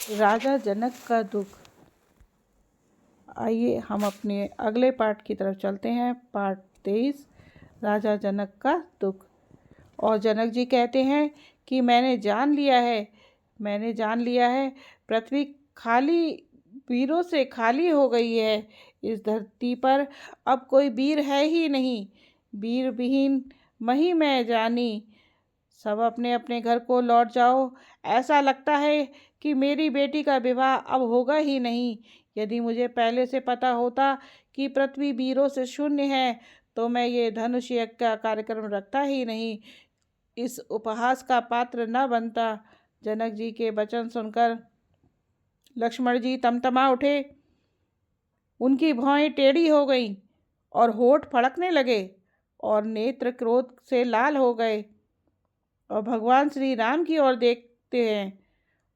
राजा जनक का दुख। आइए हम अपने अगले पाठ की तरफ चलते हैं। पाठ 23, राजा जनक का दुख। और जनक जी कहते हैं कि मैंने जान लिया है पृथ्वी खाली वीरों से खाली हो गई है। इस धरती पर अब कोई वीर है ही नहीं। वीर विहीन मही मैं जानी। सब अपने अपने घर को लौट जाओ। ऐसा लगता है कि मेरी बेटी का विवाह अब होगा ही नहीं। यदि मुझे पहले से पता होता कि पृथ्वी वीरों से शून्य है तो मैं ये धनुष यज्ञ का कार्यक्रम रखता ही नहीं, इस उपहास का पात्र न बनता। जनक जी के वचन सुनकर लक्ष्मण जी तमतमा उठे। उनकी भौहें टेढ़ी हो गईं और होठ फड़कने लगे और नेत्र क्रोध से लाल हो गए और भगवान श्री राम की ओर देखते हैं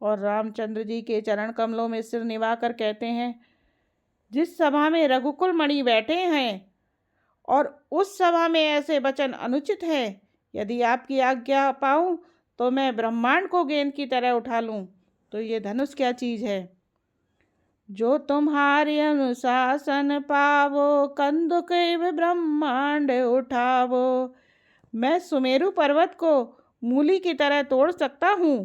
और रामचंद्र जी के चरण कमलों में सिर निभाकर कहते हैं, जिस सभा में रघुकुल मणि बैठे हैं और उस सभा में ऐसे वचन अनुचित है। यदि आपकी आज्ञा पाऊं तो मैं ब्रह्मांड को गेंद की तरह उठा लूं। तो ये धनुष क्या चीज है? जो तुम्हारे अनुशासन पावो, कंदुक ब्रह्मांड उठावो। मैं सुमेरु पर्वत को मूली की तरह तोड़ सकता हूँ।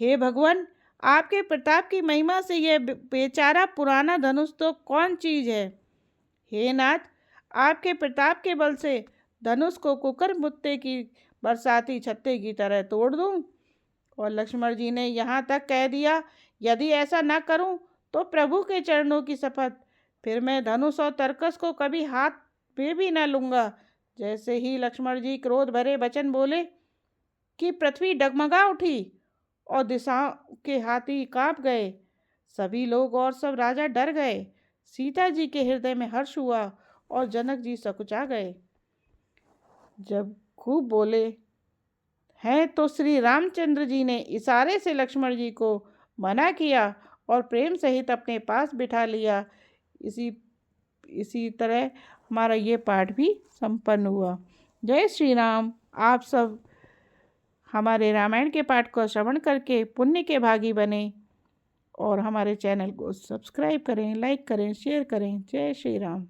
हे भगवान, आपके प्रताप की महिमा से यह बेचारा पुराना धनुष तो कौन चीज है। हे नाथ, आपके प्रताप के बल से धनुष को कुकर मुत्ते की बरसाती छत्ते की तरह तोड़ दूं। और लक्ष्मण जी ने यहाँ तक कह दिया, यदि ऐसा न करूं तो प्रभु के चरणों की शपथ, फिर मैं धनुष और तरकस को कभी हाथ में भी न लूंगा। जैसे ही लक्ष्मण जी क्रोध भरे वचन बोले कि पृथ्वी डगमगा उठी और दिशाओं के हाथी कांप गए। सभी लोग और सब राजा डर गए। सीता जी के हृदय में हर्ष हुआ और जनक जी सकुचा गए। जब खूब बोले हैं तो श्री रामचंद्र जी ने इशारे से लक्ष्मण जी को मना किया और प्रेम सहित अपने पास बिठा लिया। इसी तरह हमारा ये पाठ भी संपन्न हुआ। जय श्री राम। आप सब हमारे रामायण के पाठ को श्रवण करके पुण्य के भागी बने और हमारे चैनल को सब्सक्राइब करें, लाइक करें, शेयर करें। जय श्री राम।